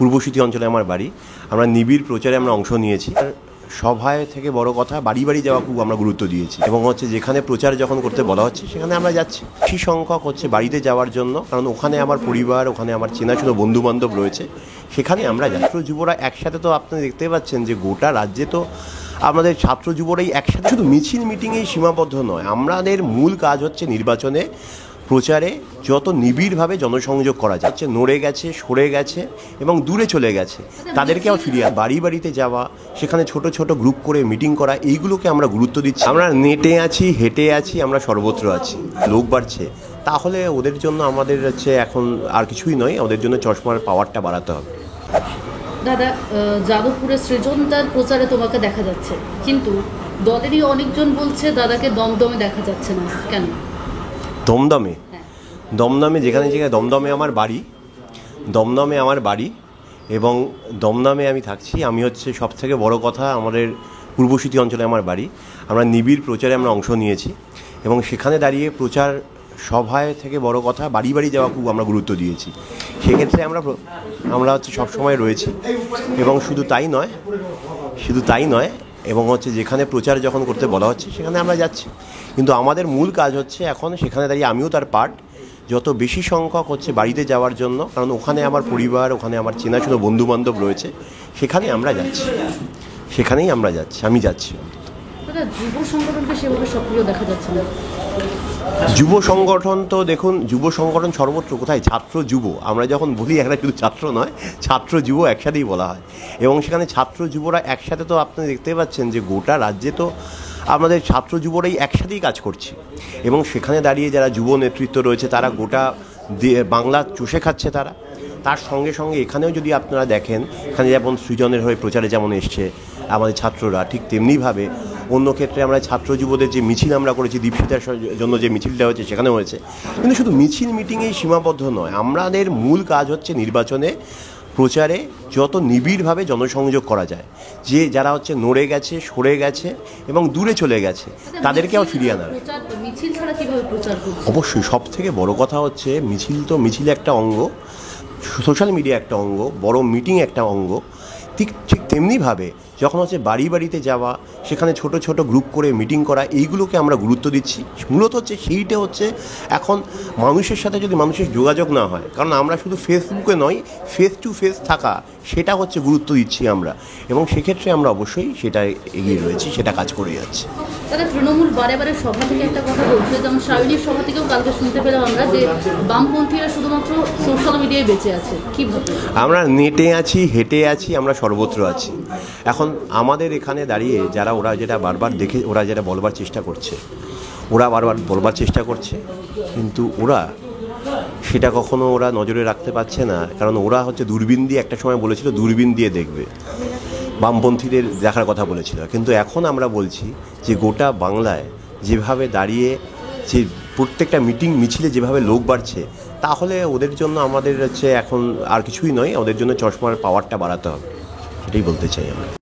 পূর্বশীতি অঞ্চলে আমার বাড়ি। আমরা নিবিড় প্রচারে আমরা অংশ নিয়েছি। সভায় থেকে বড় কথা বাড়ি বাড়ি যাওয়া খুব আমরা গুরুত্ব দিয়েছি এবং যেখানে প্রচার যখন করতে বলা হচ্ছে সেখানে আমরা যাচ্ছি। বেশি সংখ্যক বাড়িতে যাওয়ার জন্য, কারণ ওখানে আমার পরিবার, ওখানে আমার চেনাশোনা বন্ধু বান্ধব রয়েছে, সেখানে আমরা ছাত্র যুবরা একসাথে। তো আপনি দেখতে পাচ্ছেন যে গোটা রাজ্যে তো আমাদের ছাত্র যুবরাই একসাথে, শুধু মিছিল মিটিংয়েই সীমাবদ্ধ নয়। আমাদের মূল কাজ হচ্ছে নির্বাচনে প্রচারে যত নিবিড়ভাবে জনসংযোগ করা যাচ্ছে। নড়ে গেছে, সরে গেছে এবং দূরে চলে গেছে, তাদেরকে আবার ফিরিয়ে বাড়ি বাড়িতে যাওয়া, সেখানে ছোট ছোট গ্রুপ করে মিটিং করা, এইগুলোকে আমরা গুরুত্ব দিচ্ছি। আমরা নেটে আছি, হেঁটে আছি, আমরা সর্বত্র আছি। লোক বাড়ছে, তাহলে ওদের জন্য আমাদের এখন আর কিছুই নয়, ওদের জন্য চশমার পাওয়ারটা বাড়াতে হবে। দাদা, যাদবপুরে সৃজন তার প্রচারে তোমাকে দেখা যাচ্ছে, কিন্তু দলেরই অনেকজন বলছে দাদাকে দমদমে দেখা যাচ্ছে না, কেন? দমদমে? দমদমে যেখানে দমদমে আমার বাড়ি, দমদমে আমার বাড়ি এবং দমদমে আমি থাকছি। আমি সবথেকে বড় কথা, আমাদের পূর্বশীতি অঞ্চলে আমার বাড়ি। আমরা নিবিড় প্রচারে আমরা অংশ নিয়েছি এবং সেখানে দাঁড়িয়ে প্রচার সভায় থেকে বড় কথা বাড়ি বাড়ি যাওয়া খুব আমরা গুরুত্ব দিয়েছি। সেক্ষেত্রে আমরা সবসময় রয়েছি এবং শুধু তাই নয় এবং যেখানে প্রচার যখন করতে বলা হচ্ছে সেখানে আমরা যাচ্ছি। কিন্তু আমাদের মূল কাজ এখন সেখানে দাঁড়িয়ে, আমিও তার পার্ট, যত বেশি সংখ্যক বাড়িতে যাওয়ার জন্য, কারণ ওখানে আমার পরিবার, ওখানে আমার চেনাশোনা বন্ধু বান্ধব রয়েছে, সেখানে আমরা যাচ্ছি, সেখানেই আমরা যাচ্ছি, আমি যাচ্ছি। যুব সংগঠনকে সেভাবে সক্রিয় দেখা যাচ্ছে না। যুব সংগঠন তো দেখুন, যুব সংগঠন সর্বত্র, কোথায় ছাত্র যুব, আমরা যখন বলি একটা শুধু ছাত্র নয়, ছাত্র যুব একসাথেই বলা হয় এবং সেখানে ছাত্র যুবরা একসাথে। তো আপনি দেখতে পাচ্ছেন যে গোটা রাজ্যে তো আমাদের ছাত্র যুবরাই একসাথেই কাজ করছে এবং সেখানে দাঁড়িয়ে যারা যুব নেতৃত্ব রয়েছে তারা গোটা বাংলা চষে খাচ্ছে। তার সঙ্গে সঙ্গে এখানেও যদি আপনারা দেখেন, এখানে যেমন সৃজনের হয়ে প্রচারে যেমন এসছে আমাদের ছাত্ররা, ঠিক তেমনিভাবে অন্য ক্ষেত্রে আমরা ছাত্র যুবদের যে মিছিল আমরা করেছি, দীপশিতার জন্য যে মিছিলটা হয়েছে সেখানেও হয়েছে। কিন্তু শুধু মিছিল মিটিংয়েই সীমাবদ্ধ নয়, আমাদের মূল কাজ হচ্ছে নির্বাচনে প্রচারে যত নিবিড়ভাবে জনসংযোগ করা যায়। যারা নড়ে গেছে, সরে গেছে এবং দূরে চলে গেছে, তাদেরকে আবার ফিরিয়ে আনা। অবশ্যই সবথেকে বড় কথা মিছিল একটা অঙ্গ, সোশ্যাল মিডিয়া একটা অঙ্গ, বড় মিটিং একটা অঙ্গ। ঠিক তেমনিভাবে যখন বাড়ি বাড়িতে যাওয়া, সেখানে ছোট ছোট গ্রুপ করে মিটিং করা, এইগুলোকে আমরা গুরুত্ব দিচ্ছি। মূলত সেইটা এখন মানুষের সাথে যদি মানুষের যোগাযোগ না হয়, কারণ আমরা শুধু ফেসবুকে নয়, ফেস টু ফেস থাকা, সেটা গুরুত্ব দিচ্ছি আমরা এবং সেক্ষেত্রে আমরা অবশ্যই সেটা এগিয়ে রয়েছি, সেটা কাজ করে যাচ্ছি। তাহলে তৃণমূল বারে বারে সভা থেকে একটা কথা বলছে, যেমন সায়নীর সভা থেকেও কালকে শুনতে পেলাম আমরা যে বামপন্থীরা শুধুমাত্র সোশ্যাল মিডিয়ায় বেঁচে আছে। কীভাবে? আমরা নেটে আছি, হেঁটে আছি, আমরা সর্বত্র আছি। এখন আমাদের এখানে দাঁড়িয়ে ওরা যেটা বারবার দেখে, ওরা যেটা বলবার চেষ্টা করছে, কিন্তু সেটা কখনো নজরে রাখতে পারছে না, কারণ ওরা দূরবীন দিয়ে, একটা সময় বলেছিল দূরবীন দিয়ে দেখবে, বামপন্থীদের দেখার কথা বলেছিল। কিন্তু এখন আমরা বলছি যে গোটা বাংলায় যেভাবে দাঁড়িয়ে যে প্রত্যেকটা মিটিং মিছিলে যেভাবে লোক বাড়ছে, তাহলে ওদের জন্য আমাদের এখন আর কিছুই নয়, ওদের জন্য চশমার পাওয়ারটা বাড়াতে হবে, সেটাই বলতে চাই আমরা।